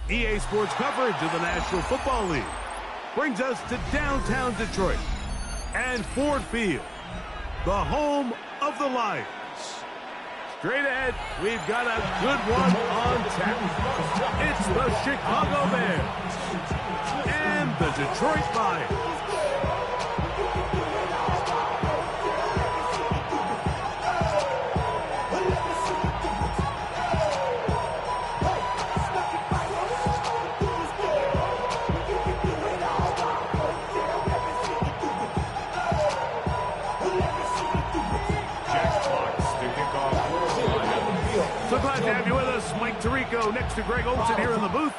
EA Sports coverage of the National Football League brings us to downtown Detroit and Ford Field, the home of the Lions. Straight ahead, we've got a good one on tap. It's the Chicago Bears and the Detroit Lions. So glad to have you with us. Mike Tirico next to Greg Olsen here in the booth.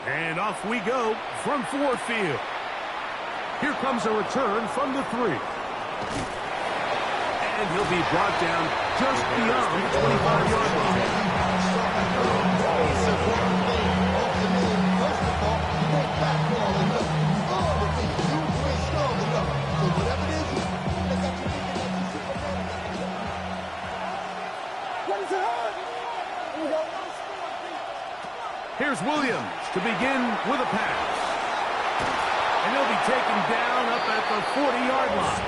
And off we go from Ford Field. Here comes a return from the 3. And he'll be brought down just beyond the 25-yard line. Here's Williams to begin with a pass. And he'll be taken down up at the 40-yard line.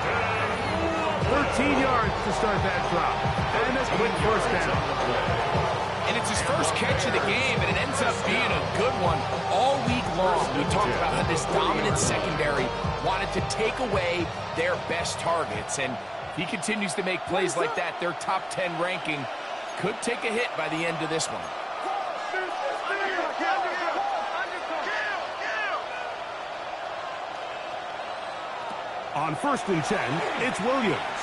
13 yards to start that drop. And a quick first down. And it's his first catch of the game, and it ends up being a good one. All week long, we talked about how this dominant secondary wanted to take away their best targets. And if he continues to make plays like that, their top 10 ranking could take a hit by the end of this one. On 1st and 10, it's Williams.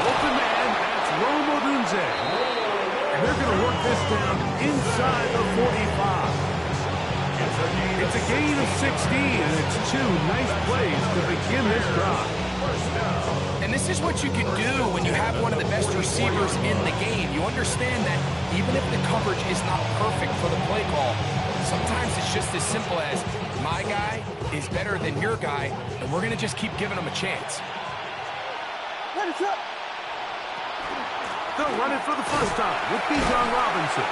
Open man, that's Rome Odunze. And they're going to work this down inside the 45. It's a gain of 16, and it's 2 nice plays to begin this drive. And this is what you can do when you have one of the best receivers in the game. You understand that even if the coverage is not perfect for the play call, sometimes it's just as simple as my guy is better than your guy, and we're going to just keep giving him a chance. They'll run it for the first time with Bijan Robinson.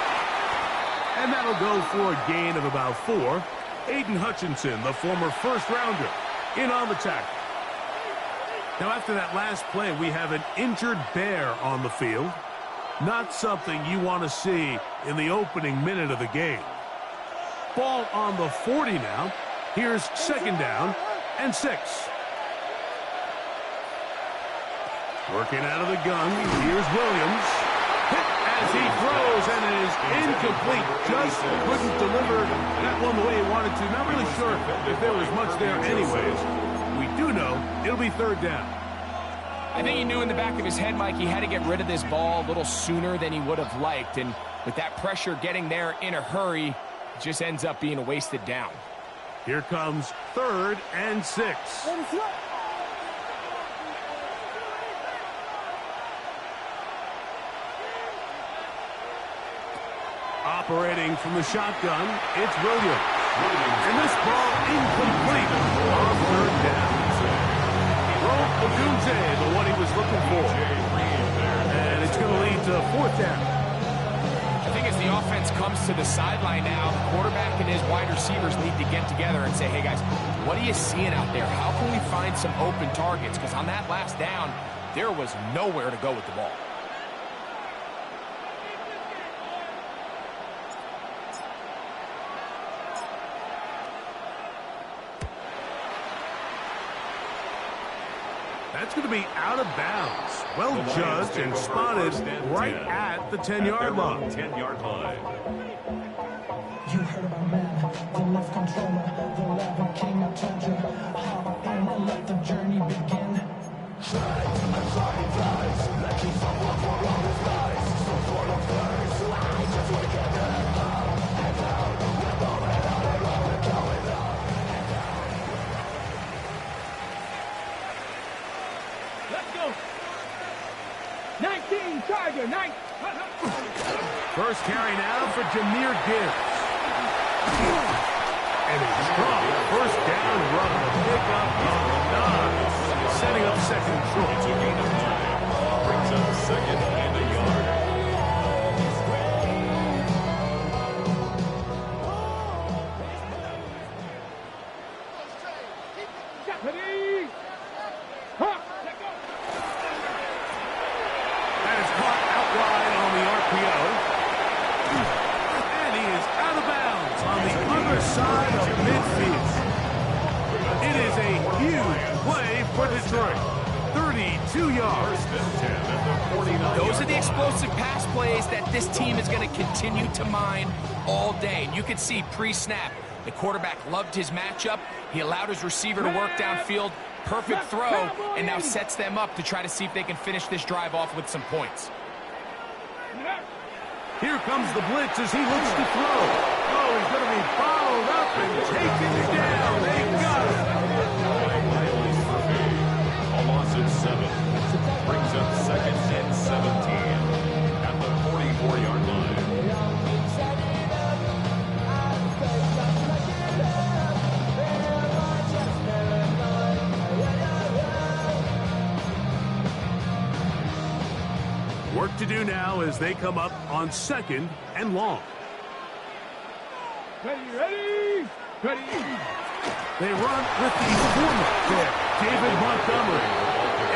And that'll go for a gain of about 4. Aiden Hutchinson, the former first-rounder, in on the tackle. Now, after that last play, we have an injured Bear on the field. Not something you want to see in the opening minute of the game. Ball on the 40 now. Here's 2nd down and 6. Working out of the gun, here's Williams. Hit as he throws, and it is incomplete. Just couldn't deliver that one the way he wanted to. Not really sure if there was much there anyways. We do know it'll be 3rd down. I think he knew in the back of his head, Mike, he had to get rid of this ball a little sooner than he would have liked. And with that pressure getting there in a hurry, it just ends up being a wasted down. Here comes 3rd and 6. Operating from the shotgun, it's Williams. And this ball incomplete on 3rd down. Rome Odunze, the one he was looking for. And it's going to lead to 4th down. I think as the offense comes to the sideline now, the quarterback and his wide receivers need to get together and say, hey, guys, what are you seeing out there? How can we find some open targets? Because on that last down, there was nowhere to go with the ball. That's going to be out of bounds. Well judged and spotted right at the 10-yard line. 10-yard line. You heard about man, the left controller, the level king. I told you, hop in and let the journey begin. Let's go. 19, Tiger, 9. First carry now for Jahmyr Gibbs. And a strong first down run to pick up on 9, setting up 2nd and short. It's a gain of 9. Brings up 2nd and a yard. side of midfield. It is a huge play for Detroit. 32 yards. Those are the explosive pass plays that this team is going to continue to mine all day. And you can see pre-snap, the quarterback loved his matchup. He allowed his receiver to work downfield. Perfect throw, and now sets them up to try to see if they can finish this drive off with some points. Here comes the blitz as he looks to throw. Oh, he's going to be followed up and taken down. They got him. A loss of 7. Brings up 2nd and 17 at the 44-yard line. Work to do now as they come up on 2nd and long. Ready. They run with the fullback there, David Montgomery.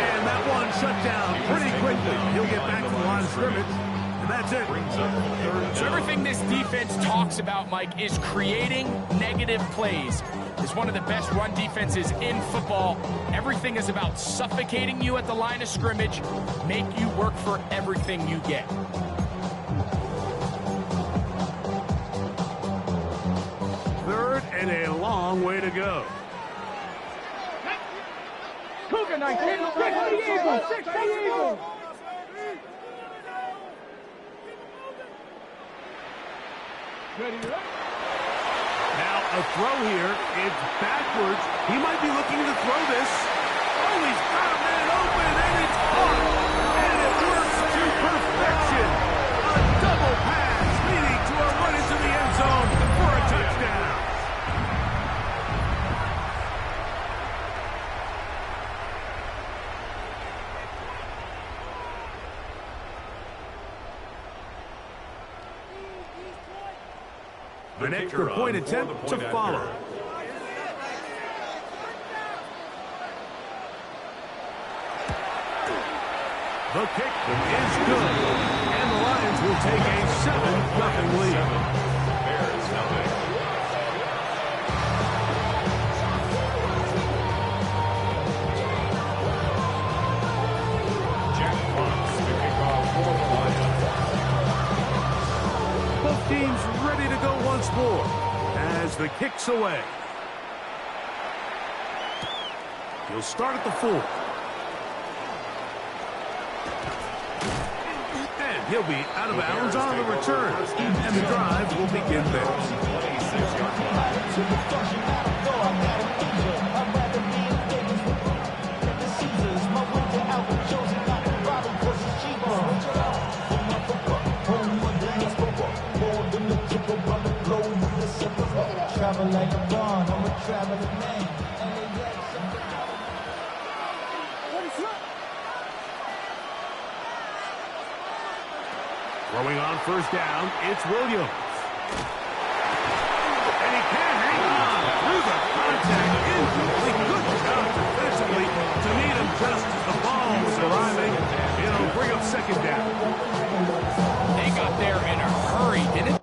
And that one shut down pretty quickly. He'll get back to the line of scrimmage, and that's it. So everything this defense talks about, Mike, is creating negative plays. It's one of the best run defenses in football. Everything is about suffocating you at the line of scrimmage, make you work for everything you get. Third and a long way to go. Cougar 19, 6 the Eagles, 6 the Eagles. Ready. Now a throw here. It's backwards. He might be looking to throw this. Oh, he's got a man open, and it's caught. And it works to perfection. A double pass leading to a run into the end zone for a touchdown. An extra point attempt to follow. The kick is good. And the Lions will take a 7-0 lead. Bears nothing. Jack Fox to kick off for the Lions. Both teams ready to go once more as the kick's away. He'll start at the 4. And he'll be out of bounds on the return. And the drive will begin there. 26-yard line. Travel like a bond, I'm a traveling man. Throwing on first down, it's Williams. And he can hang on through the contact. Incomplete. Good job defensively to meet him just as the ball was arriving. It'll bring up 2nd down. They got there in a hurry, didn't it?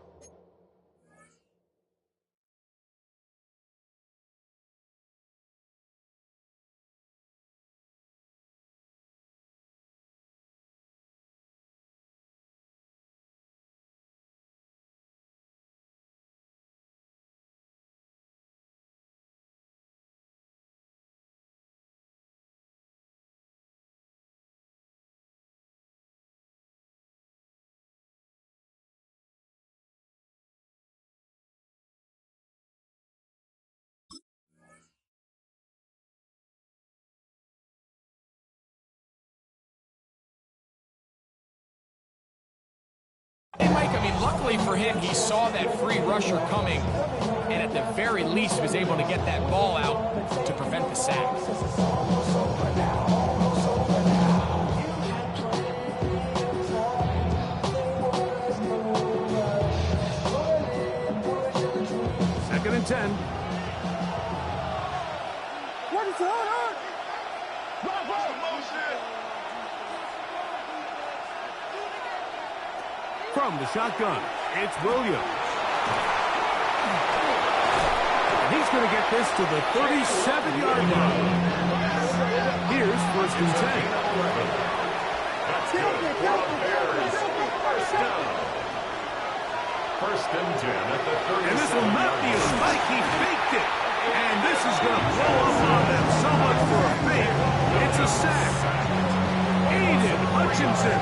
Hey, Mike, I mean, luckily for him, he saw that free rusher coming, and at the very least was able to get that ball out to prevent the sack. Second and 10. What is going on? From the shotgun, it's Williams. He's going to get this to the 37-yard line. Here's 1st and 10. First and 10 at the 37. And this will not be a spike. He faked it. And this is going to blow up on them. So much for a fake. It's a sack. Aiden Hutchinson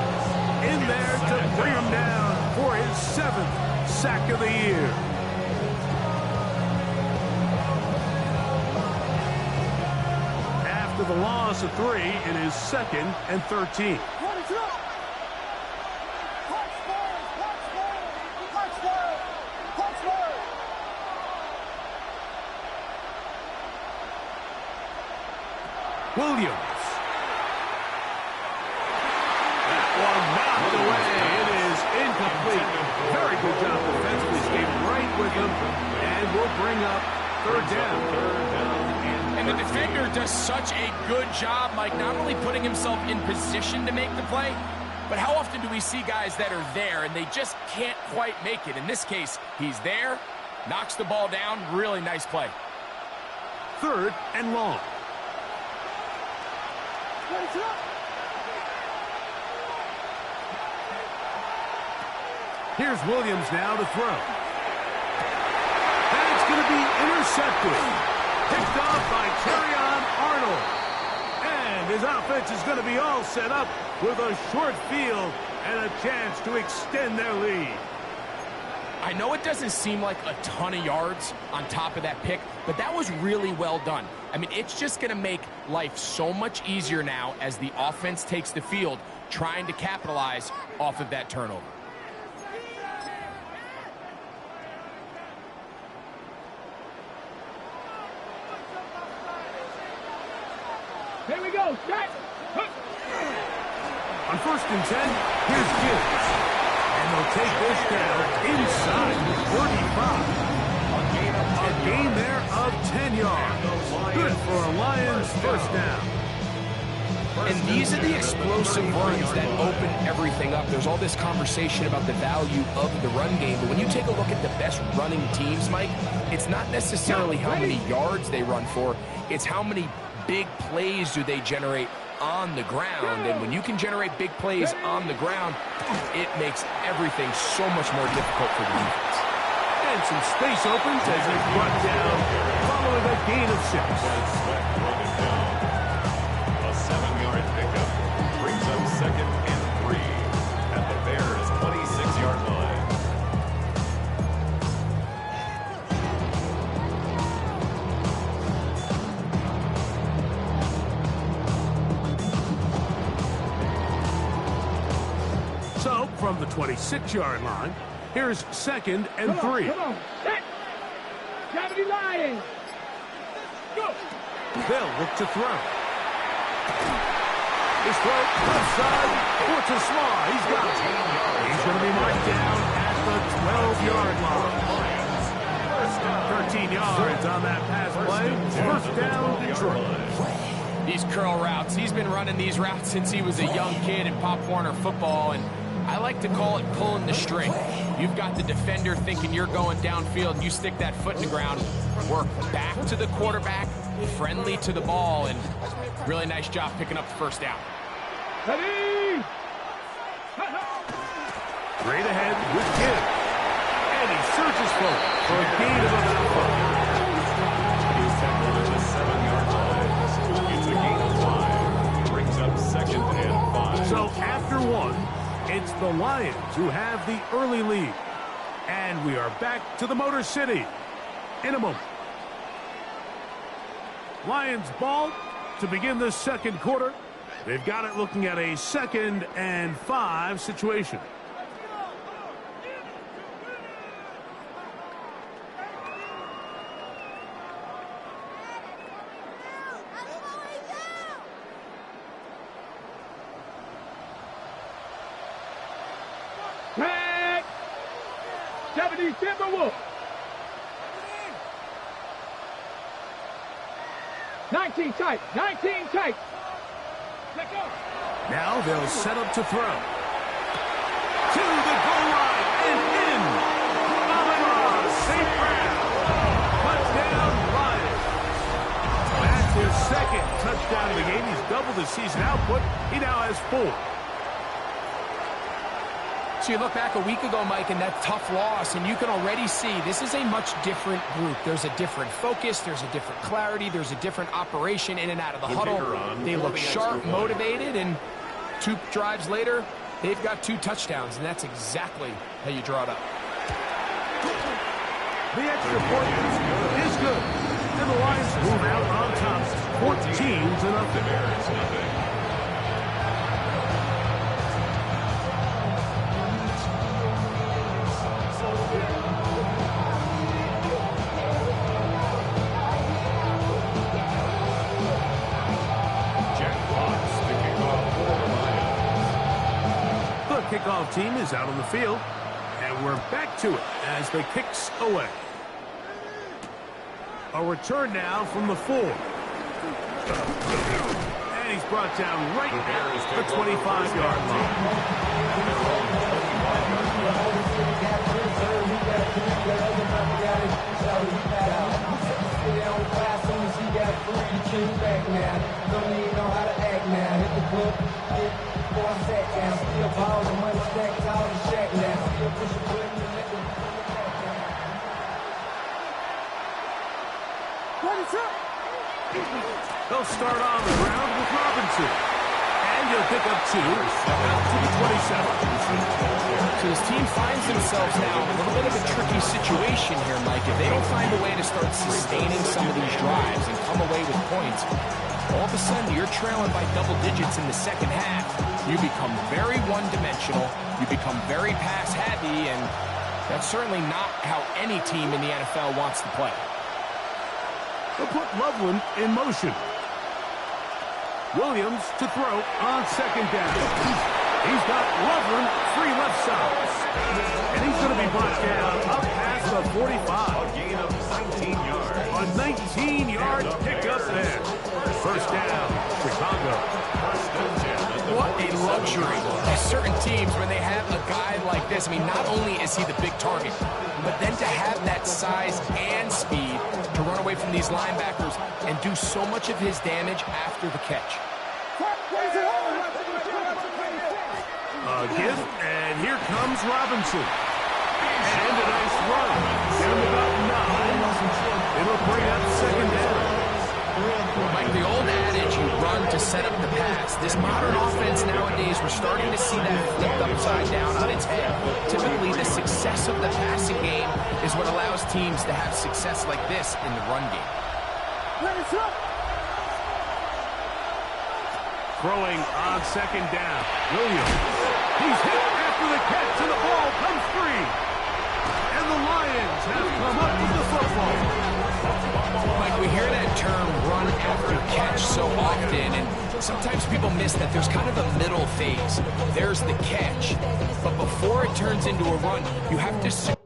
in there to bring him down for his 7th sack of the year. After the loss of 3, it is 2nd and 13. Williams. That one knocked away. It is incomplete. Very good job defensively. Stayed right with him. And will bring up 3rd down. And the defender does such a good job, Mike, not only putting himself in position to make the play, but how often do we see guys that are there and they just can't quite make it? In this case, he's there, knocks the ball down. Really nice play. 3rd and long. Here's Williams now to throw. And it's going to be intercepted. Picked off by Terrion Arnold. And his offense is going to be all set up with a short field and a chance to extend their lead. I know it doesn't seem like a ton of yards on top of that pick, but that was really well done. I mean, it's just going to make life so much easier now as the offense takes the field, trying to capitalize off of that turnover. Here we go. Set. On 1st and 10, here's Gibbs. And they'll take this down inside the 35. A gain there of 10 yards. Good for a Lions 1st down. And these are the explosive runs that open everything up. There's all this conversation about the value of the run game, but when you take a look at the best running teams, Mike, it's not necessarily how many yards they run for, it's how many big plays do they generate on the ground. And when you can generate big plays on the ground, it makes everything so much more difficult for the defense. And some space opens as he's brought down following a gain of 6. A 7-yard pickup brings up 2nd and 3 at the Bears' 26-yard line. So, from the 26-yard line, here's 2nd and 3. Come on. Set. Gravity Lions. Go. They'll look to throw. His throw, left side, what's a small? He's got it. He's going to be marked down at the 12-yard line. 13 yards on that pass play. 1st down, Detroit. These curl routes, he's been running these routes since he was a young kid in Pop Warner football, and I like to call it pulling the string. You've got the defender thinking you're going downfield, and you stick that foot in the ground, work back to the quarterback, friendly to the ball, and really nice job picking up the 1st down. Ready. Straight ahead with Gibbs. And he searches for a gain of about 5. He's tackled at the 7-yard line. It's a gain of 5. Brings up 2nd and 5. So after 1, it's the Lions who have the early lead. And we are back to the Motor City in a moment. Lions ball to begin the 2nd quarter. They've got it looking at a 2nd and 5 situation. Tag. 70 Timberwolves. 19 tight. 19 tight. Let go. Now they'll set up to throw. To the goal line and in. Amon-Ra St. Brown. Touchdown, season output, he now has 4. So you look back a week ago, Mike, and that tough loss, and you can already see this is a much different group. There's a different focus, there's a different clarity, there's a different operation in and out of the huddle. They look sharp, motivated, and 2 drives later, they've got 2 touchdowns, and that's exactly how you draw it up. The extra point is good. And the Lions move out on top, 14-0. Kickoff team is out on the field, and we're back to it as the kicks away. A return now from the 4. And he's brought down right at the 25-yard line. They'll start on the ground with Robinson. And he'll pick up 2 out to the 27. So his team finds themselves now in a little bit of a tricky situation here, Mike. If they don't find a way to start sustaining some of these drives and come away with points, all of a sudden you're trailing by double digits in the second half. You become very one-dimensional. You become very pass-happy, and that's certainly not how any team in the NFL wants to play. They'll put Loveland in motion. Williams to throw on second down. He's got Loveland free left side. And he's going to be brought down up past the 45. A gain of 19 yards. A 19-yard pickup there. First down, Chicago. What a luxury. There's certain teams, when they have a guy like this, I mean, not only is he the big target, but then to have that size and speed to run away from these linebackers and do so much of his damage after the catch. A give, and here comes Robinson. And a nice run. Down to about 9. It'll bring up second down. Like the old adage, you run to set up the pass. This modern offense nowadays, we're starting to see that flipped upside down on its head. Typically, the success of the passing game is what allows teams to have success like this in the run game. Throwing on second down. Williams. He's hit after the catch, and the ball comes free. And the Lions have come up with the football. Mike, we hear that term run after catch so often, and sometimes people miss that there's kind of a middle phase. There's the catch, but before it turns into a run, you have to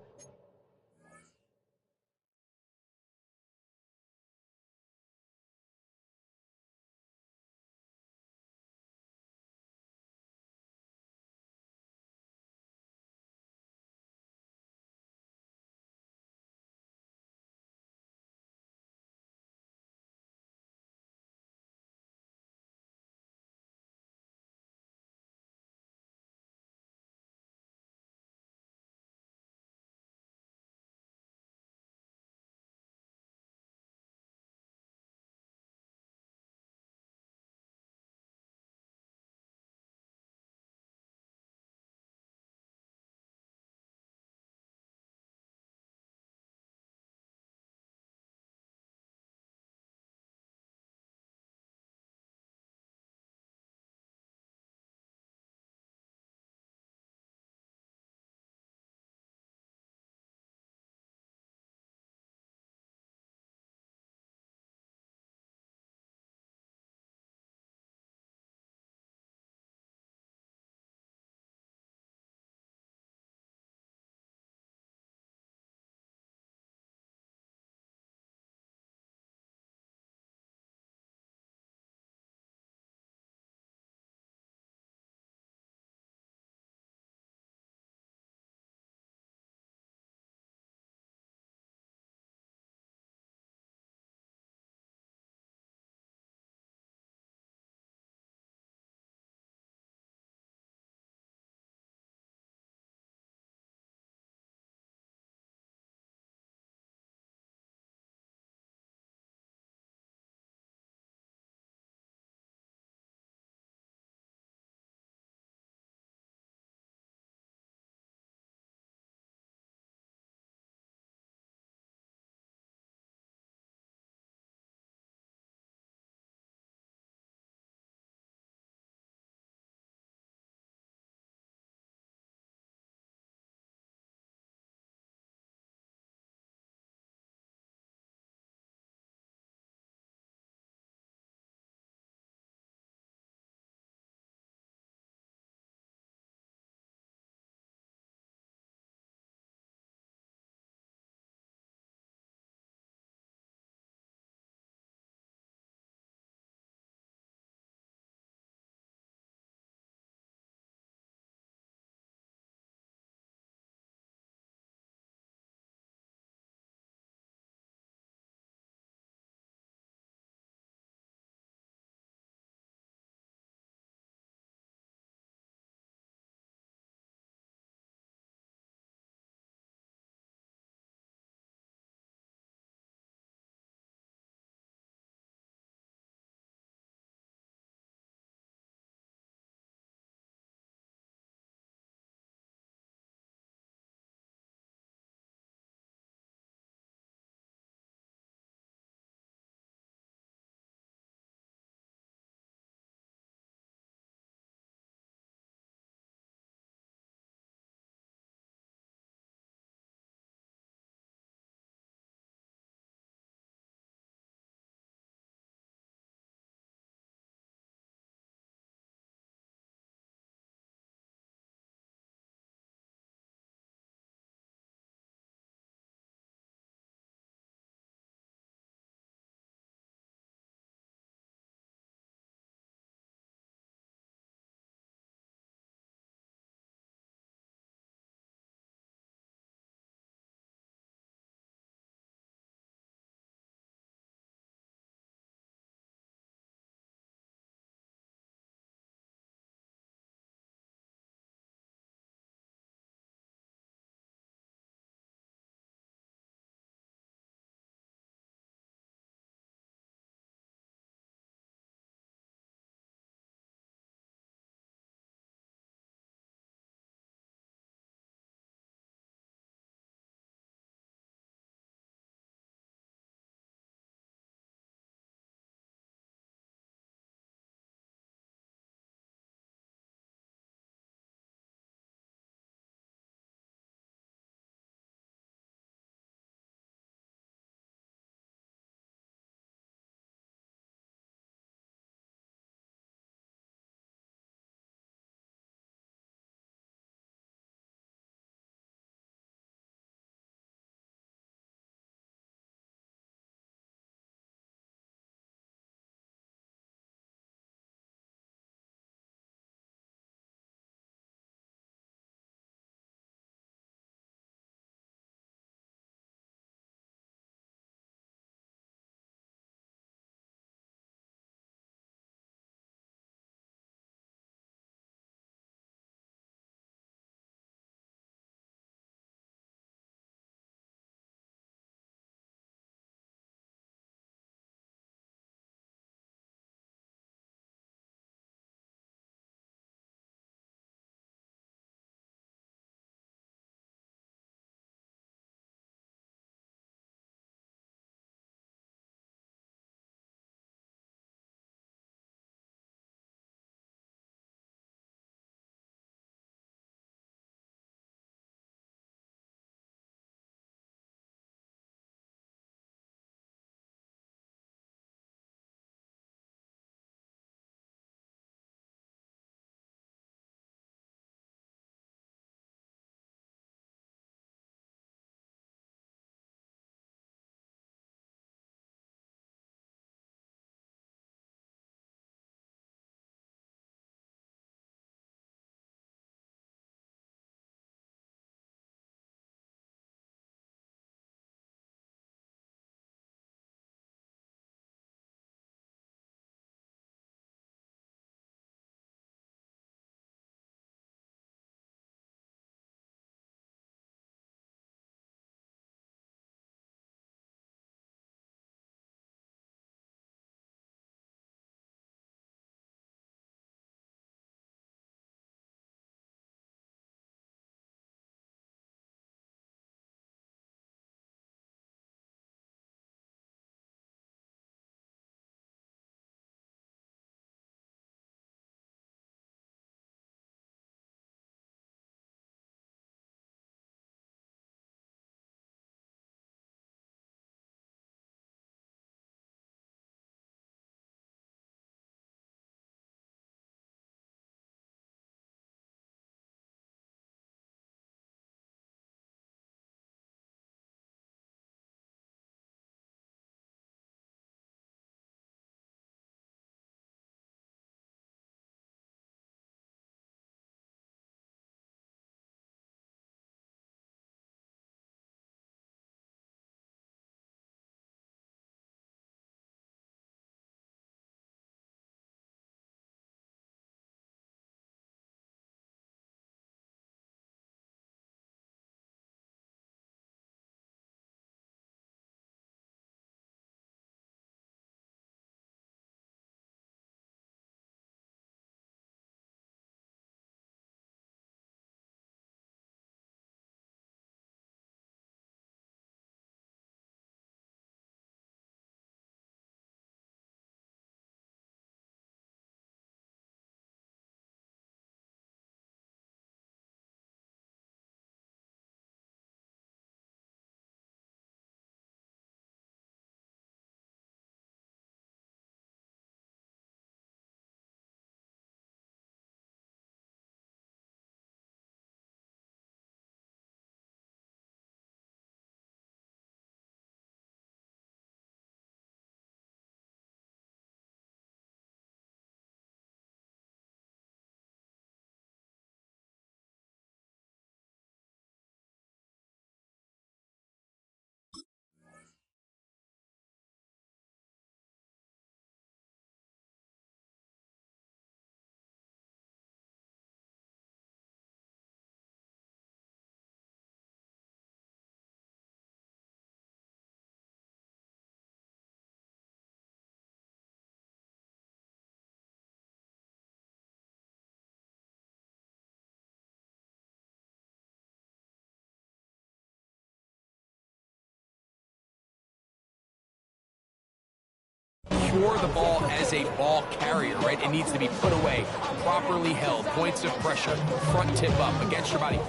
secure the ball as a ball carrier, right? It needs to be put away, properly held, points of pressure, front tip up against your body.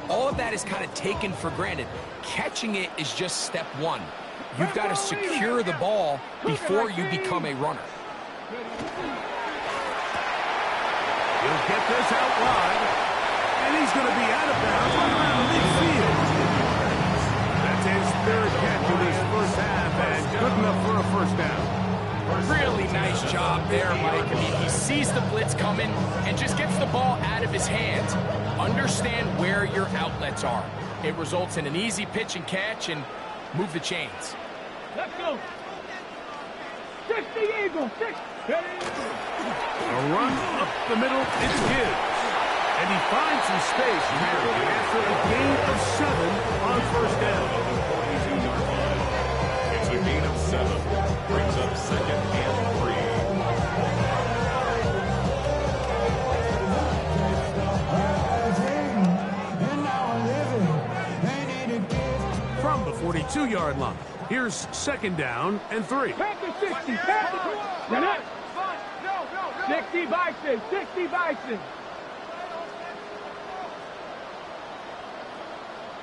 All of that is kind of taken for granted. Catching it is just step one. You've got to secure the ball before you become a runner. He'll get this out wide, and he's going to be out of bounds right around midfield. That's his third catch of this first half, and good enough for a first down. Really nice job there, Mike. I mean, he sees the blitz coming and just gets the ball out of his hands. Understand where your outlets are. It results in an easy pitch and catch and move the chains. Let's go. 60 Eagles, 6. A run up the middle, it's Gibbs. And he finds some space here after a gain of 7 on first down. It's a gain of 7. Brings up 2nd and 3. From the 42-yard line, here's 2nd down and 3. Panther 60, Panther. You're not. 60 Bison, 60 Bison.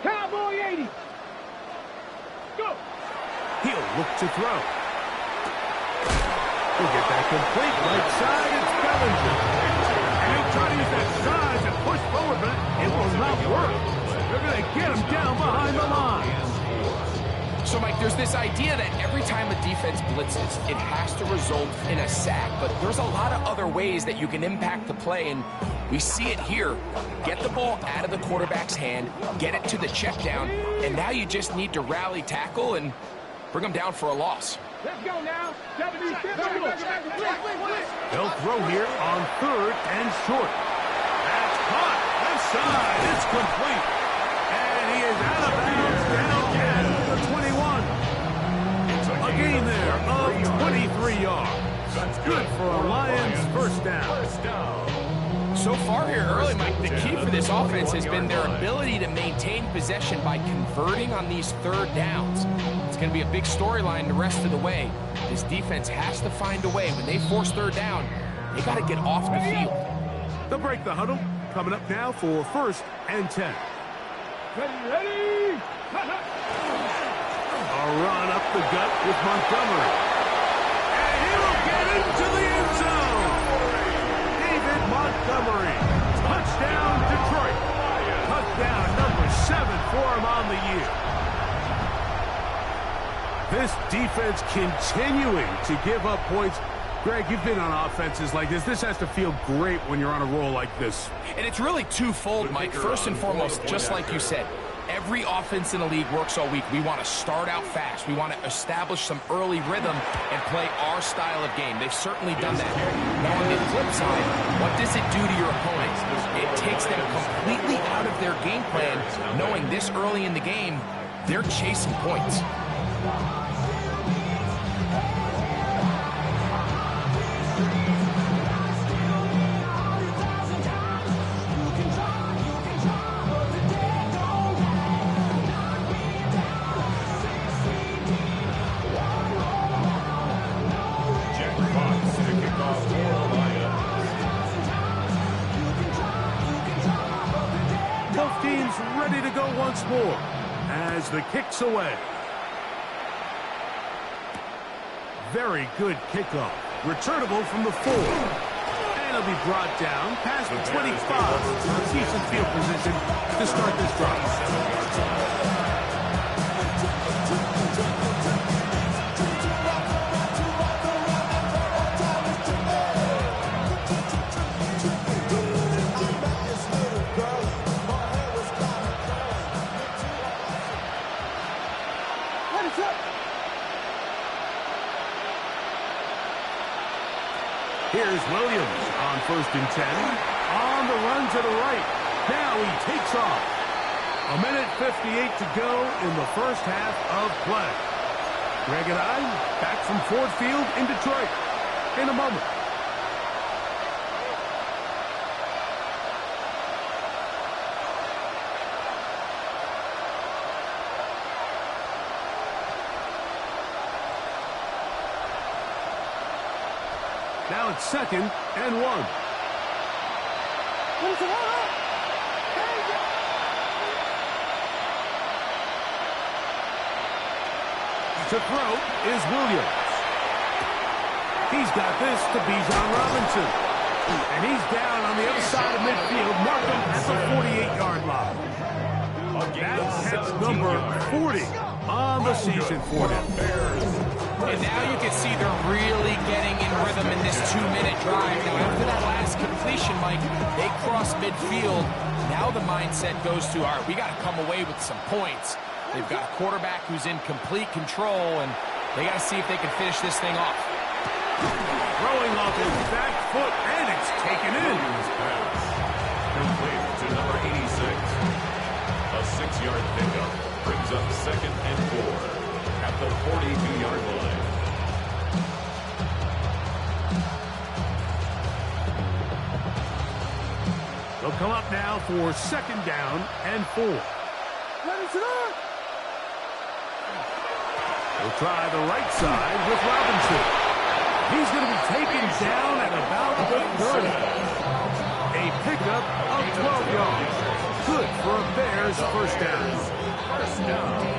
Cowboy 80. Go. He'll look to throw. He'll get that complete. Right side, it's Bellinger. And he'll try to use that size and push forward, but it will not work. They're going to get him down behind the line. So, Mike, there's this idea that every time a defense blitzes, it has to result in a sack. But there's a lot of other ways that you can impact the play, and we see it here. Get the ball out of the quarterback's hand, get it to the check down, and now you just need to rally tackle and bring them down for a loss. Let's go now. 76. They'll throw here on 3rd and short. That's caught. Left side. It's complete. And he is out of bounds down at the 21. A gain there of 23 yards. That's good for a Lions first down. So far here early, Mike, the key for this offense has been their ability to maintain possession by converting on these 3rd downs. It's going to be a big storyline the rest of the way. This defense has to find a way. When they force 3rd down, they got to get off the field. They'll break the huddle. Coming up now for 1st and 10. Ready. A run up the gut with Montgomery. And he'll get into the end zone. David Montgomery. Touchdown, Detroit. Touchdown number 7 for him on the year. This defense continuing to give up points. Greg, you've been on offenses like this. This has to feel great when you're on a roll like this. And it's really twofold, Mike. First and foremost, just like you said, every offense in the league works all week. We want to start out fast. We want to establish some early rhythm and play our style of game. They've certainly done that. Now, on the flip side, what does it do to your opponents? It takes them completely out of their game plan, knowing this early in the game, they're chasing points. Both teams ready to go once more as the kick's away. Very good kickoff. Returnable from the 4. And it'll be brought down past the 25. Decent field position to start this drive. Here's Williams on 1st and 10. On the run to the right. Now he takes off. 1:58 to go in the first half of play. Greg and I back from Ford Field in Detroit in a moment. Now it's 2nd and 1. To throw is Williams. He's got this to Bijan Robinson. And he's down on the other side of midfield, marked him at the 48-yard line. That's catch number 40 on the season for him. And now you can see they're really getting in rhythm in this 2-minute drive. Now after that last completion, Mike, they cross midfield. Now the mindset goes to, all right, we got to come away with some points. They've got a quarterback who's in complete control, and they got to see if they can finish this thing off. Throwing off his back foot, and it's taken in. Complete to number 86. A 6-yard pickup brings up 2nd and 4 at the 42-yard line. They'll come up now for 2nd down and 4. We'll try the right side with Robinson. He's going to be taken down at about the 30. A pickup of 12 yards. Good for a Bears first down.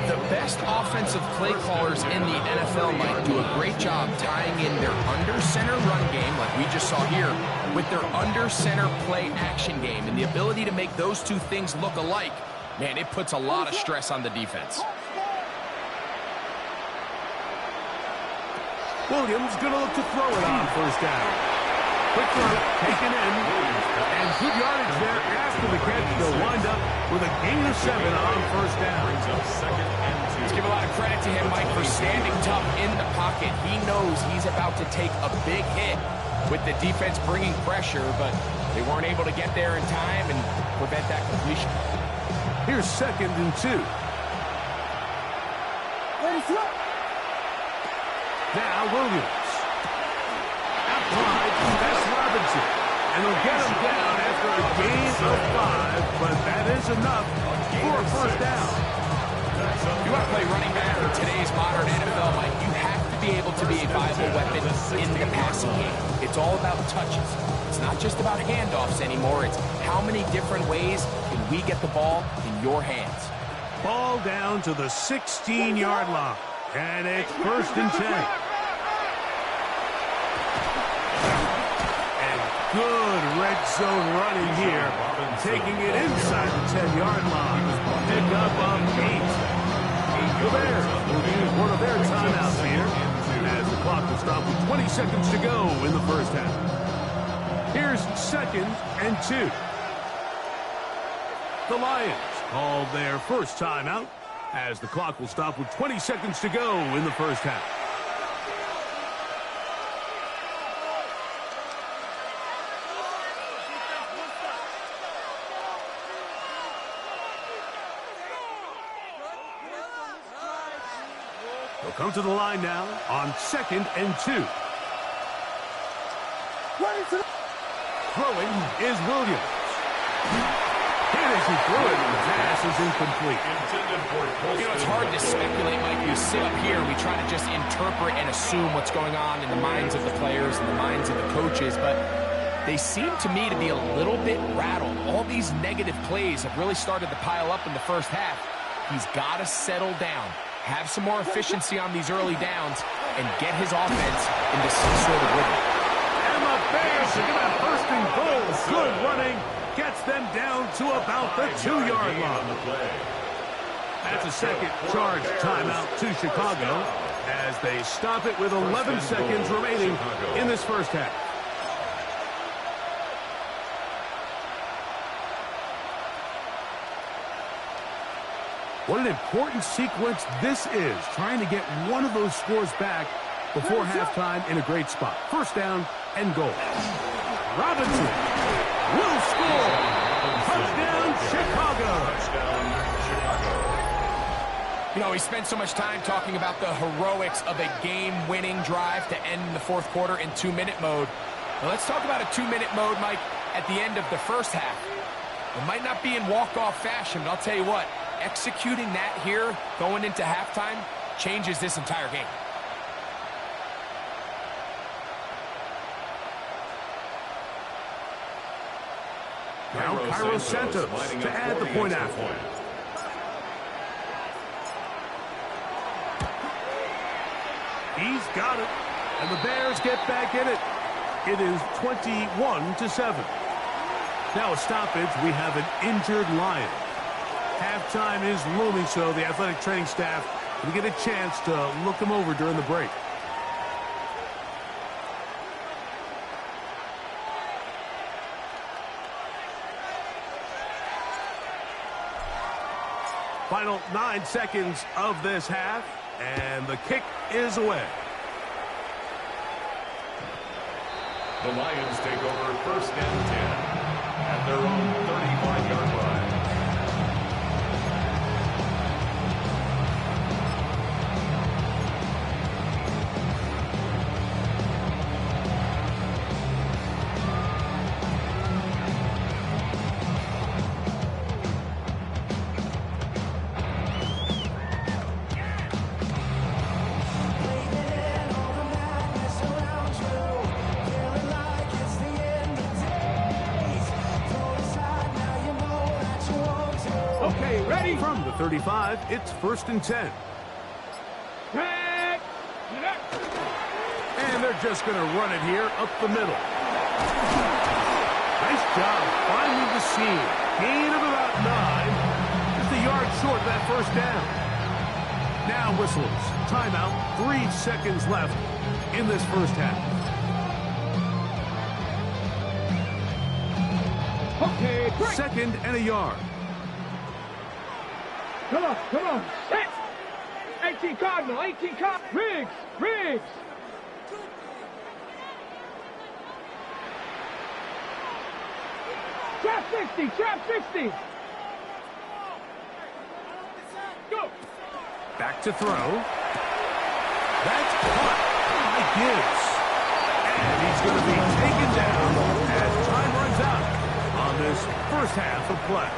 The best offensive play callers in the NFL might do a great job tying in their under-center run game, like we just saw here, with their under-center play action game. And the ability to make those two things look alike, man, it puts a lot of stress on the defense. Williams going to look to throw it on first down. Quick throw, taken in, and good yardage there after the catch. They'll wind up with a gain of 7 on first down. Let's give a lot of credit to him, Mike, for standing tough in the pocket. He knows he's about to take a big hit with the defense bringing pressure, but they weren't able to get there in time and prevent that completion. Here's 2nd and 2. Now Williams. Outside, that's Robinson. And they'll get him down after a gain of 5, but that is enough for a first down. If you want to play running back in today's modern NFL, Mike, you have to be able to be a viable weapon in the passing game. It's all about touches. It's not just about handoffs anymore. It's how many different ways can we get the ball in your hands. Ball down to the 16-yard line. And it's 1st and 10. And good red zone running here. Taking it inside the 10-yard line. Pick up of 8. The Bears will use one of their timeouts here as the clock will stop with 20 seconds to go in the first half. Here's 2nd and 2. The Lions called their first timeout as the clock will stop with 20 seconds to go in the first half. They'll come to the line now on 2nd and 2. Throwing is Williams. Hit as he threw it, and the pass is incomplete. You know, it's hard to speculate, Mike. You sit up here and we try to just interpret and assume what's going on in the minds of the players and the minds of the coaches, but they seem to me to be a little bit rattled. All these negative plays have really started to pile up in the first half. He's got to settle down, have some more efficiency on these early downs, and get his offense into some sort of rhythm. And the Bears are going to first and goal. Good running. Gets them down to about the 2-yard line. That's a second charge timeout to Chicago as they stop it with 11 seconds remaining in this first half. What an important sequence this is, trying to get one of those scores back before halftime in a great spot. First down and goal. Robinson will score. Touchdown, Chicago. You know, we spent so much time talking about the heroics of a game-winning drive to end the fourth quarter in 2-minute mode. Now let's talk about a 2-minute mode, Mike, at the end of the first half. It might not be in walk-off fashion, but I'll tell you what, executing that here going into halftime changes this entire game. Now Cairo Santos to add the point after. He's got it. And the Bears get back in it. It is 21-7. Now a stoppage. We have an injured Lion. Halftime is looming, so the athletic training staff will get a chance to look him over during the break. Final 9 seconds of this half, and the kick is away. The Lions take over 1st and 10 at their own 35-yard line. From the 35, it's 1st and 10. And they're just going to run it here up the middle. Nice job finding the seam. Gain of about 9. Just a yard short of that 1st down. Now whistles. Timeout. 3 seconds left in this 1st half. Okay, break. 2nd and a yard. Come on, come on. Set. 18 Cardinal, 18 Cardinal. Riggs, Riggs. Trap 60, trap 60. Go. Back to throw. That's caught by Gibbs. And he's going to be taken down as time runs out on this 1st half of play.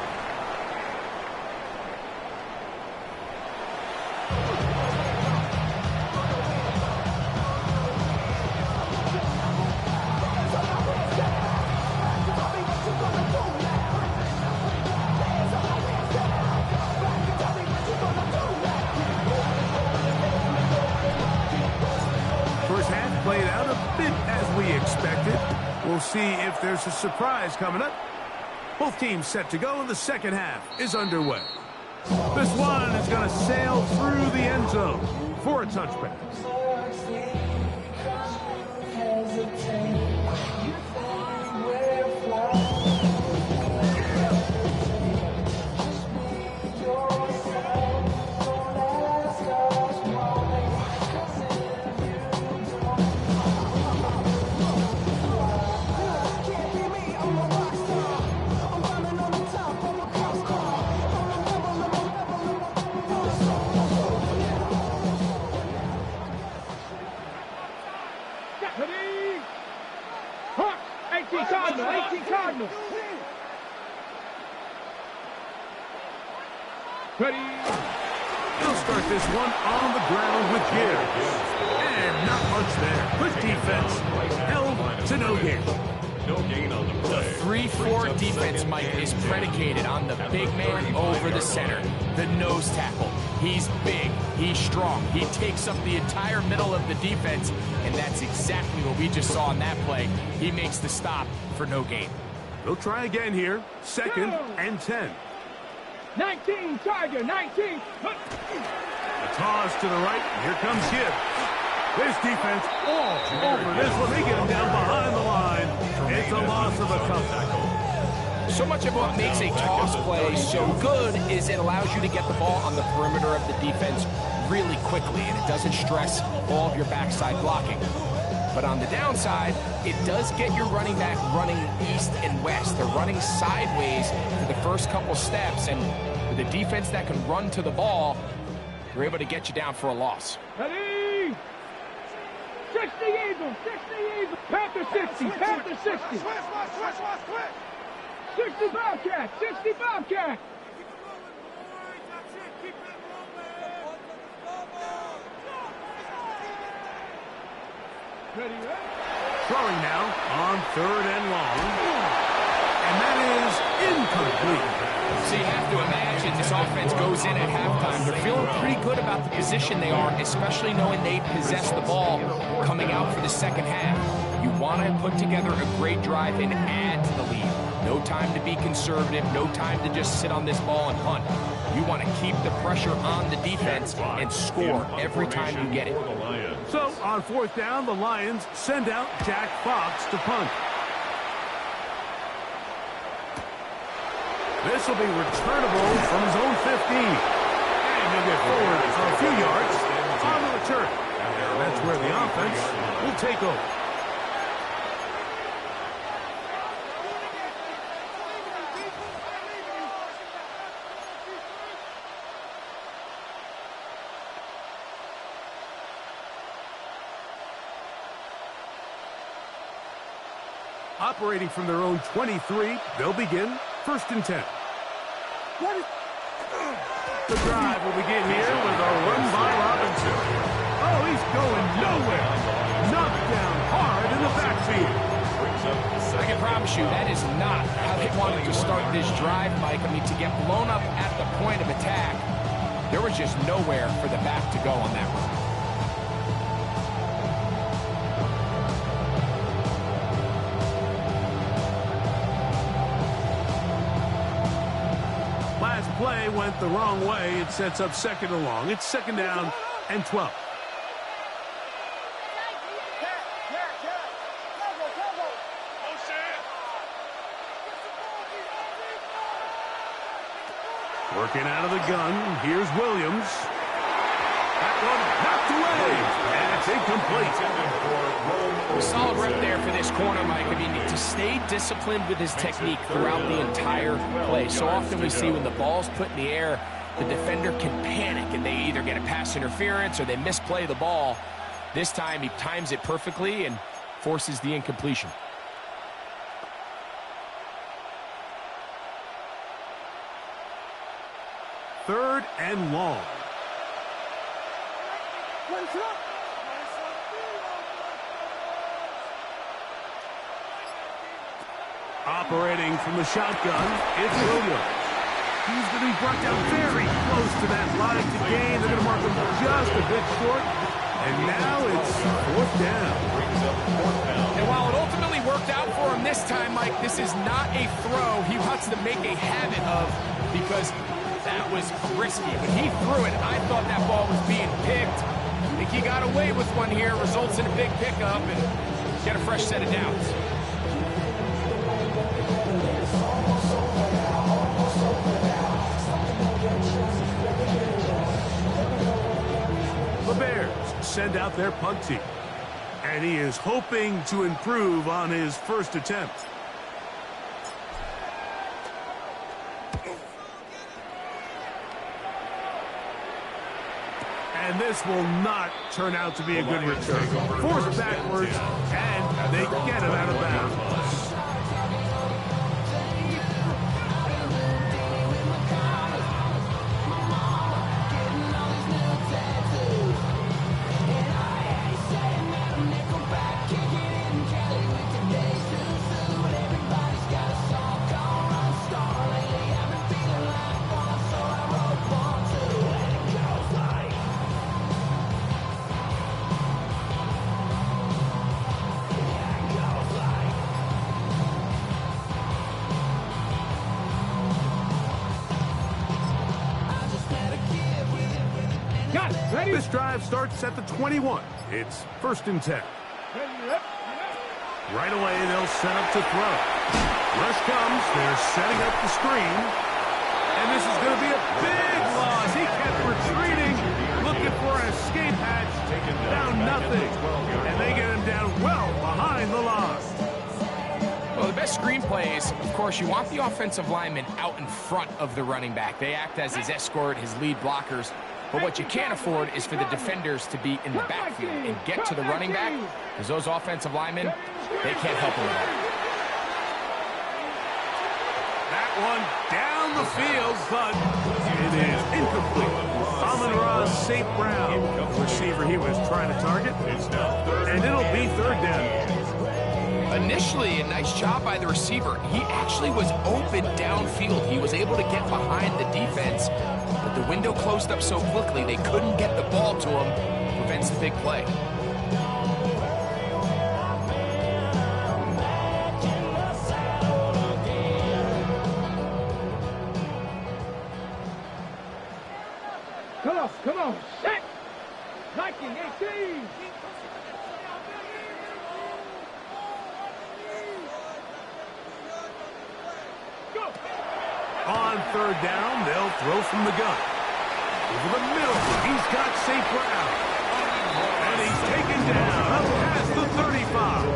Played out a bit as we expected. We'll see if there's a surprise coming up. Both teams set to go, and the 2nd half is underway. This one is going to sail through the end zone for a touchback. Ready. He'll start this one on the ground with Gibbs. And not much there. Good defense. Held to no gain. No gain on the play. The 3-4 defense, Mike, is predicated on the big man over the center, the nose tackle. He's big, he's strong, he takes up the entire middle of the defense, and that's exactly what we just saw on that play. He makes the stop for no gain. They'll try again here. 2nd and 10. 19, Tiger, 19. A toss to the right. Here comes Gibbs. This defense all over this one. They get him down behind the line. It's a loss of a couple. So much of what makes a toss play so good is it allows you to get the ball on the perimeter of the defense really quickly, and it doesn't stress all of your backside blocking. But on the downside, it does get your running back running east and west. They're running sideways for the first couple steps, and with a defense that can run to the ball, they're able to get you down for a loss. Ready? 60 Eagles, 60 Eagles. Panther 60, Panther 60. 60 Bobcat, 60 Bobcat. Ready, ready? Throwing now on 3rd and long. And that is incomplete. So you have to imagine this offense goes in at halftime. They're feeling pretty good about the position they are, especially knowing they possess the ball coming out for the second half. You want to put together a great drive and add to the lead. No time to be conservative, no time to just sit on this ball and punt. You want to keep the pressure on the defense and score every time you get it. So on fourth down, the Lions send out Jack Fox to punt. This will be returnable from his own 15. And he'll get forward a few yards on the return. That's where the offense will take over. Operating from their own 23, they'll begin 1st and 10. The drive will begin here with a run by Robinson. Oh, he's going nowhere. Knocked down hard in the backfield. I can promise you that is not how they wanted to start this drive, Mike. I mean, to get blown up at the point of attack, there was just nowhere for the back to go on that one. Play went the wrong way. It sets up 2nd and long. It's 2nd down and 12. Working out of the gun. Here's Williams. That one knocked away. And it's incomplete. Solid rep there for this corner, Mike. I mean, to stay disciplined with his technique throughout the entire play. So often we see when the ball's put in the air, the defender can panic and they either get a pass interference or they misplay the ball. This time he times it perfectly and forces the incompletion. Third and long. Operating from the shotgun, it's Williams. He's going to be brought down very close to that line to gain. They're going to mark him just a bit short. And now it's 4th down. And while it ultimately worked out for him this time, Mike, this is not a throw he wants to make a habit of because that was risky. When he threw it, I thought that ball was being picked. I think he got away with one here, results in a big pickup, and get a fresh set of downs. The Bears send out their punt team. And he is hoping to improve on his first attempt. And this will not turn out to be a good return. Forced backwards, and they get him out of bounds. This drive starts at the 21. It's 1st and 10. Right away, they'll set up to throw. Rush comes. They're setting up the screen. And this is going to be a big loss. He kept retreating, looking for an escape hatch. Found nothing. And they get him down well behind the line. Well, the best screen plays, of course, you want the offensive lineman out in front of the running back. They act as his escort, his lead blockers. But what you can't afford is for the defenders to be in the backfield and get to the running back, because those offensive linemen, they can't help him at all. That one down the field, but it is incomplete. Amon-Ra St. Brown, the receiver he was trying to target, and it'll be 3rd down. Initially, a nice job by the receiver. He actually was open downfield. He was able to get behind the defense, but the window closed up so quickly they couldn't get the ball to him. Prevents the big play. Come on, set! 1918! Go! On third down, they'll throw from the gun. Over the middle, he's got St. Brown. And he's taken down up past the 35.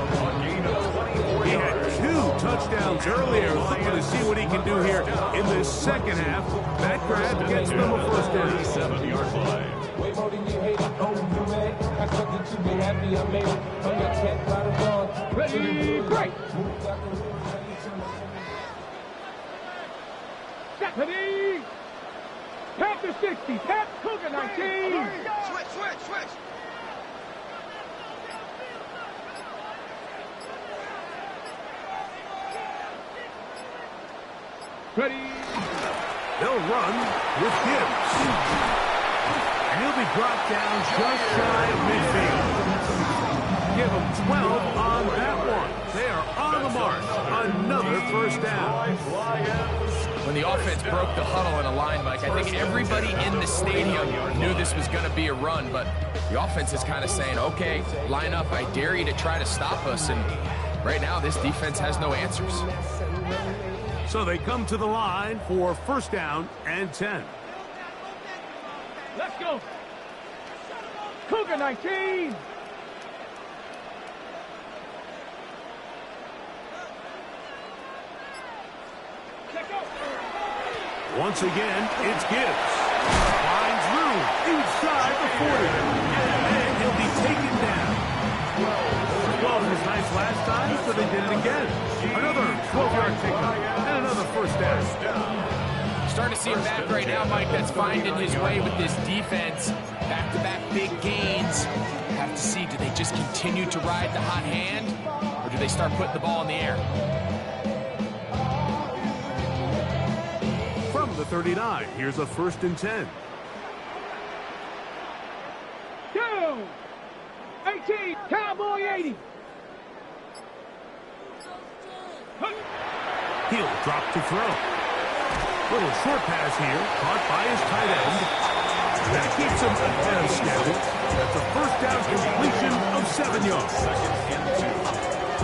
He had 2 touchdowns earlier. Looking to see what he can do here in this second half. That grab gets them a first down. 7-yard line. Way more than you hate. Oh, you mad? I told you to be happy. I made it. On your cat, right or wrong. Ready, break! Stephanie! Tap to 60, tap Cougar 19! Switch! Ready! They'll run with Gibbs. And he'll be brought down just shy of midfield. Give them 12 on that one. They are on the mark. Another first down. When the offense broke the huddle in a line, Mike, I think everybody in the stadium knew this was going to be a run, but the offense is kind of saying, okay, line up, I dare you to try to stop us, and right now this defense has no answers. So they come to the line for first down and 10. Let's go! Cougar 19! Once again, it's Gibbs. Finds room inside the 40. And he'll be taken down. 12 was nice last time, so they did it again. Another 12-yard pickup and another first down. Starting to see him back right now, Mike. That's finding his way with this defense. Back-to-back big gains. Have to see, do they just continue to ride the hot hand, or do they start putting the ball in the air? From the 39, here's a first and 10. Down! 18, Cowboy 80! He'll drop to throw. Little short pass here, caught by his tight end. That keeps him ahead of schedule. That's a first down completion of 7 yards. Second and 2.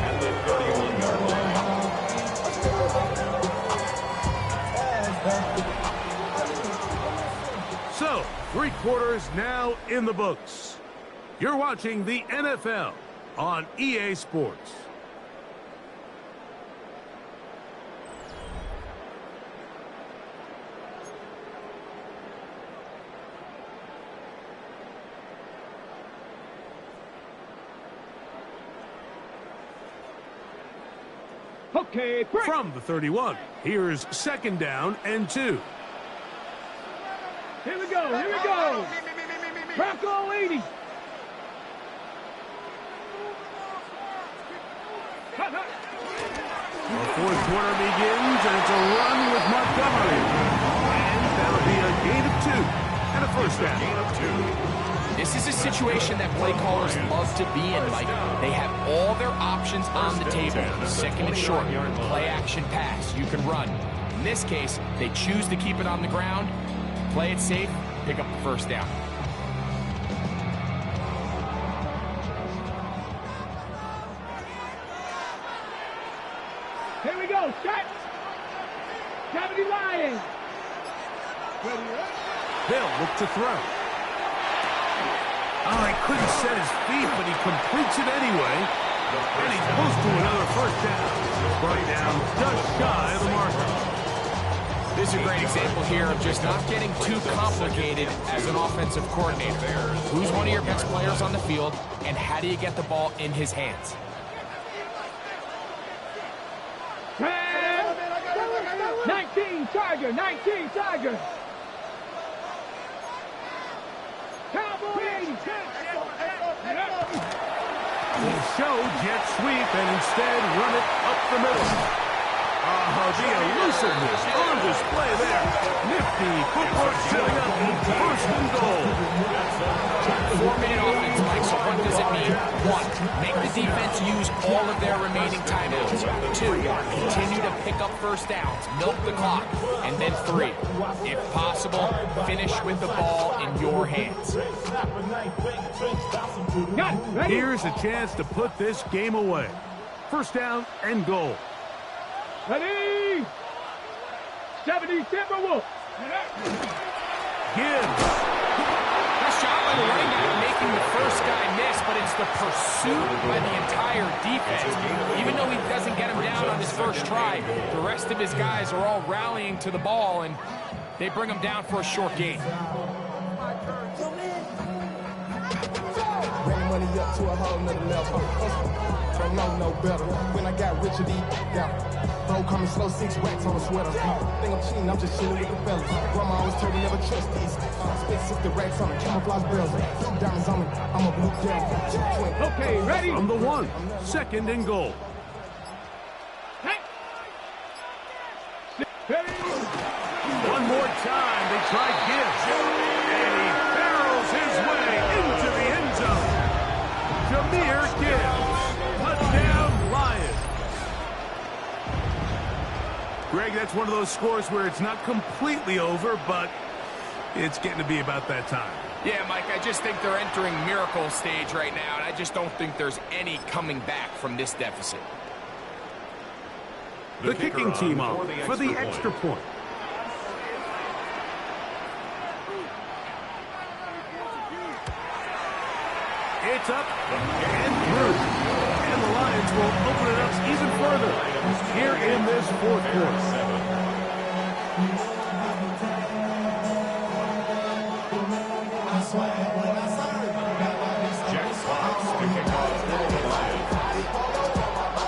And the 31-yard line. So, 3 quarters now in the books. You're watching the NFL on EA Sports. Okay, break! From the 31, here's second down and 2. Here we go! Bronco 80! The fourth quarter begins, and it's a run with Montgomery. And that'll be a gain of 2 and a first down. Gain of 2. This is a situation that play callers love to be in, Mike. They have all their options on the table. Second and short, play action pass, you can run. In this case, they choose to keep it on the ground, play it safe, pick up the first down. Here we go, set! Cavity Lions! They'll look to throw. Oh, he couldn't set his feet, but he completes it anyway. And he's close to another first down. Right down just shy of the marker. This is a great example here of just not getting too complicated as an offensive coordinator. Who's one of your best players on the field, and how do you get the ball in his hands? 19 Tiger! Cowboy 80! will show jet sweep and instead run it up the middle. The elusiveness on display there. Nifty footwork setting up first and goal. 4-minute offense, Mike, so what does it mean? 1, make the defense use all of their remaining timeouts. 2, continue to pick up first downs, milk the clock. And then 3, if possible, finish with the ball in your hands. Here's a chance to put this game away. First down and goal. Ready? 70 Timberwolves. Gibbs. Nice job by the running back making the first guy miss, but it's the pursuit by the entire defense. Even though he doesn't get him down on his first try, the rest of his guys are all rallying to the ball, and they bring him down for a short gain. Bring money up to a whole nother level. Don't know no better. When I got rich, bro, coming slow, 6 racks on a sweater. Think I'm cheating, I'm just chilling with the fellas. Grandma always told me never trust these. Spent 60 racks on me, camouflage bells. Diamonds on me, I'm a blue devil. Okay, ready? From the 1, second and goal. One more time, they try Gibbs. And he barrels his way into the end zone. Jahmyr Gibbs. Touchdown, Lions. Greg, that's one of those scores where it's not completely over, but it's getting to be about that time. Yeah, Mike, I just think they're entering miracle stage right now, and I just don't think there's any coming back from this deficit. The kicking team on for the extra point. It's up and through. And the Lions will open it up even further here in this fourth quarter.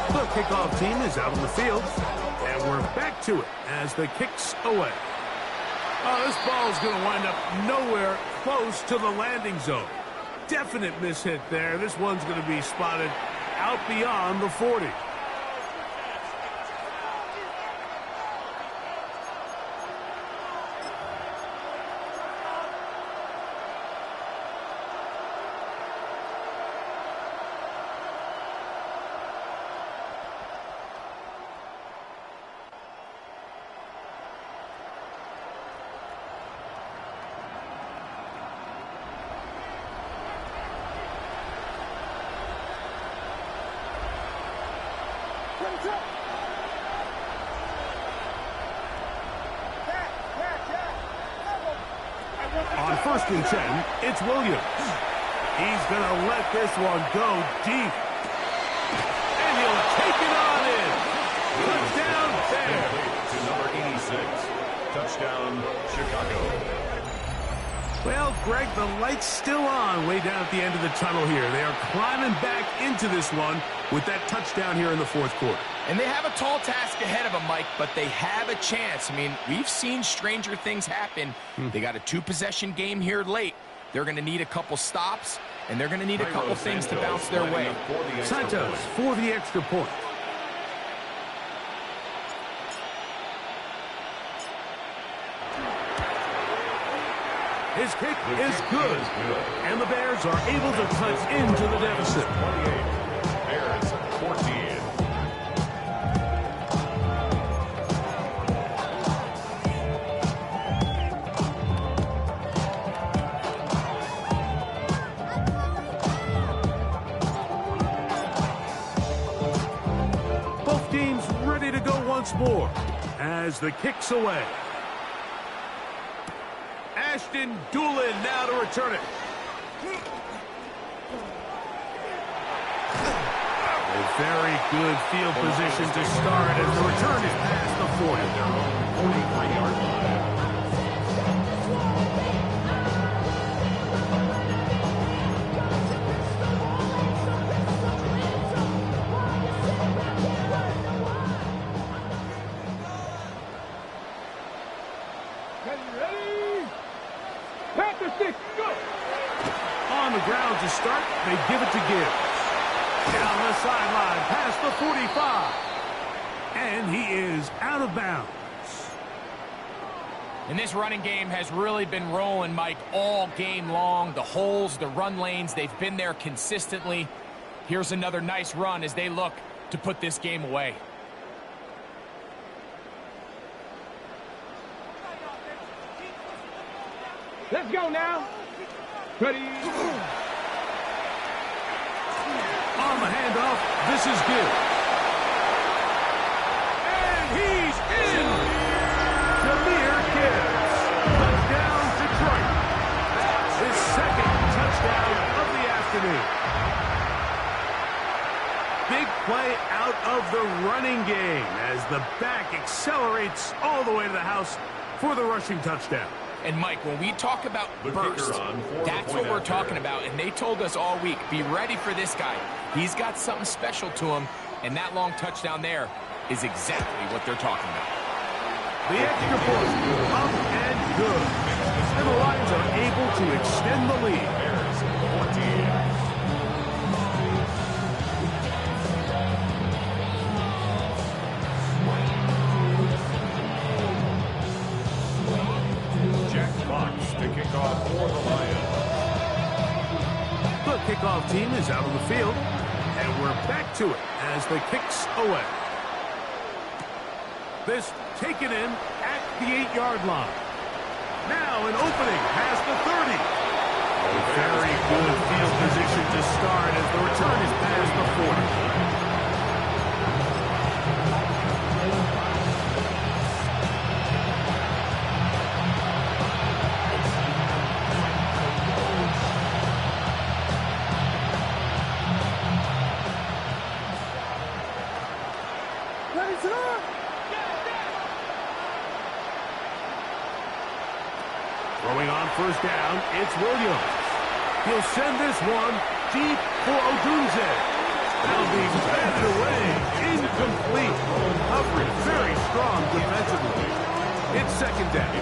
The kickoff team is out on the field, and we're back to it as the kick's away. Oh, this ball is going to wind up nowhere close to the landing zone. Definite mishit there. This one's going to be spotted out beyond the 40. On 1st and 10, it's Williams. He's going to let this one go deep. And he'll take it on in. Touchdown, Bears. To number 86. Touchdown, Chicago. Well, Greg, the light's still on way down at the end of the tunnel here. They are climbing back into this one with that touchdown here in the fourth quarter. And they have a tall task ahead of them, Mike, but they have a chance. I mean, we've seen stranger things happen. They got a 2-possession game here late. They're going to need a couple stops, and they're going to need a couple things to bounce their way. Santos for the extra point. His kick is good, and the Bears are able to cut into the deficit. 28, Bears 14. Both teams ready to go once more as the kick's away. Ashton Doolin now to return it. A very good field position to start as the return is past the 40. 43-yard line. On the ground to start, they give it to Gibbs. Down the sideline, past the 45. And he is out of bounds. And this running game has really been rolling, Mike, all game long. The holes, the run lanes, they've been there consistently. Here's another nice run as they look to put this game away. Let's go now. Ready. On the handoff, this is good. And he's in. Jahmyr Gibbs. Touchdown, Detroit. His second touchdown of the afternoon. Big play out of the running game as the back accelerates all the way to the house for the rushing touchdown. And, Mike, when we talk about burst, that's what we're talking about. And they told us all week, be ready for this guy. He's got something special to him, and that long touchdown there is exactly what they're talking about. The extra point, up and good. And the Lions are able to extend the lead. Kickoff for the Lions. The kickoff team is out on the field, and we're back to it as the kicks away. This taken in at the 8-yard line. Now an opening past the 30. A very good field position to start as the return is past the 40. Throwing on first down, it's Williams. He'll send this one deep for Odunze. That'll be batted away. Incomplete. Coverage very strong defensively. It's second down.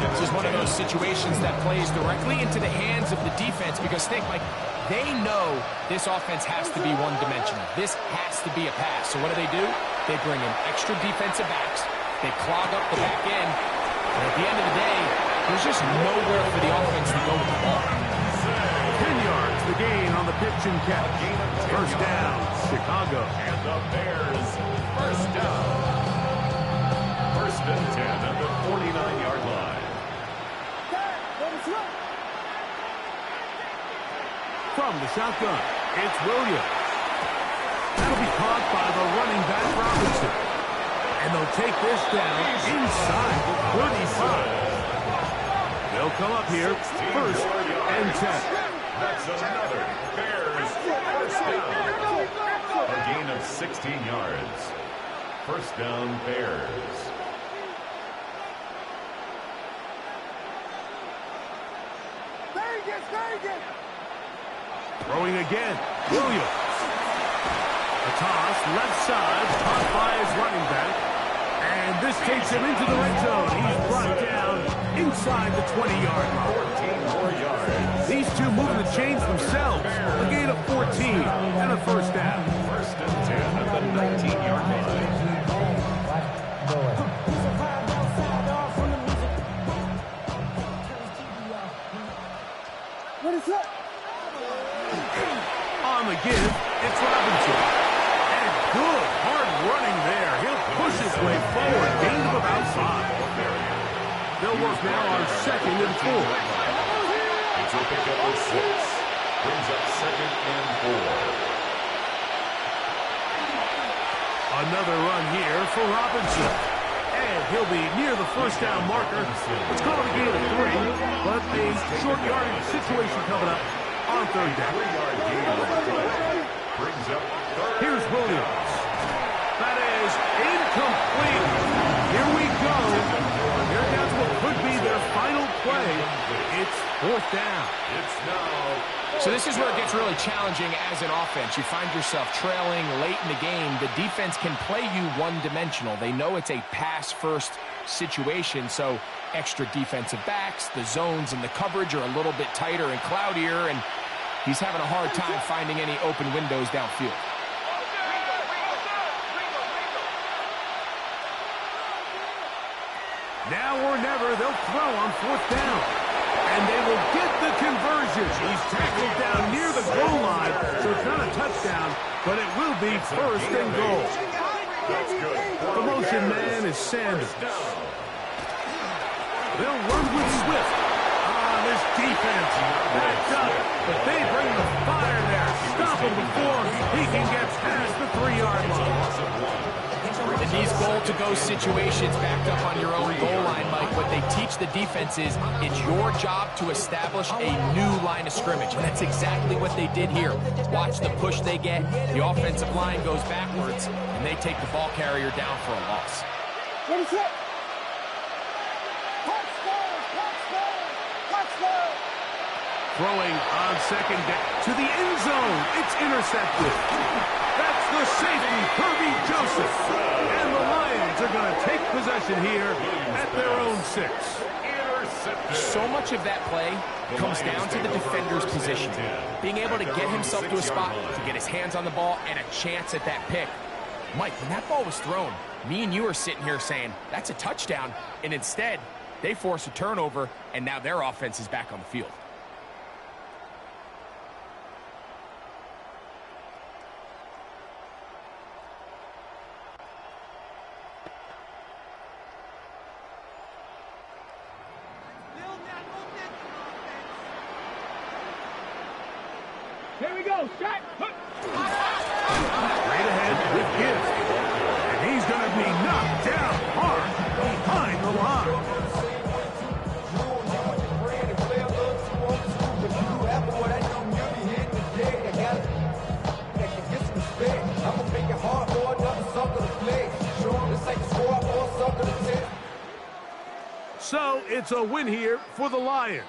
This is one of those situations that plays directly into the hands of the defense because think, like, they know this offense has to be one-dimensional. This has to be a pass. So what do? They bring in extra defensive backs. They clog up the back end. And at the end of the day, there's just nowhere for the offense to go with the ball. 10 yards, the gain on the pitch and catch. First down, Chicago. And the Bears, first down. First and 10 at the 49-yard line. From the shotgun, it's Williams. That'll be caught by the running back Robinson. And they'll take this down inside the 35. They'll come up here, first and 10. That's another Bears first down. A gain of 16 yards. First down, Bears. Throwing again, Williams. A toss, left side, caught by his running back. And this takes him into the red zone. He's brought down inside the 20-yard line. 14 more yards. These two moving the chains themselves. A gain of 14 and a first down. First and 10 at the 19-yard line. What is up? On the give, it's Robinson. And good, hard running there. He'll push his way forward. Gain of about 5. They'll work now on second and 4. It's a pickup of 6. Brings up second and 4. Another run here for Robinson. And he'll be near the first down marker. It's called a gain of 3, but a short yardage situation coming up on third down. 3-yard gain on the play. Brings up third. Here's Williams. That is incomplete. Here we go. Here comes what could be their final play. It's fourth down. It's now. So this is where it gets really challenging as an offense. You find yourself trailing late in the game. The defense can play you one-dimensional. They know it's a pass-first situation, so extra defensive backs, the zones and the coverage are a little bit tighter and cloudier, and He's having a hard time finding any open windows downfield. Now or never, they'll throw on 4th down. And they will get the conversion. He's tackled down near the goal line, so it's not a touchdown, but it will be 1st and goal. The motion man is Sanders. They'll run with Swift. This defense backed up, but they bring the fire there. Stop him before he can get past the 3-yard line. In these goal-to-go situations backed up on your own goal line, Mike, what they teach the defense is it's your job to establish a new line of scrimmage, and that's exactly what they did here. Watch the push they get. The offensive line goes backwards, and they take the ball carrier down for a loss. Throwing on 2nd down to the end zone. It's intercepted. That's the safety, Kirby Joseph. And the Lions are going to take possession here at their own 6. So much of that play comes down to the defender's position. Being able to get himself to a spot, to get his hands on the ball, and a chance at that pick. Mike, when that ball was thrown, me and you are sitting here saying, that's a touchdown. And instead, they force a turnover, and now their offense is back on the field. Here we go, shot. Straight ahead with Gibbs. And he's going to be knocked down hard behind the line. So it's a win here for the Lions.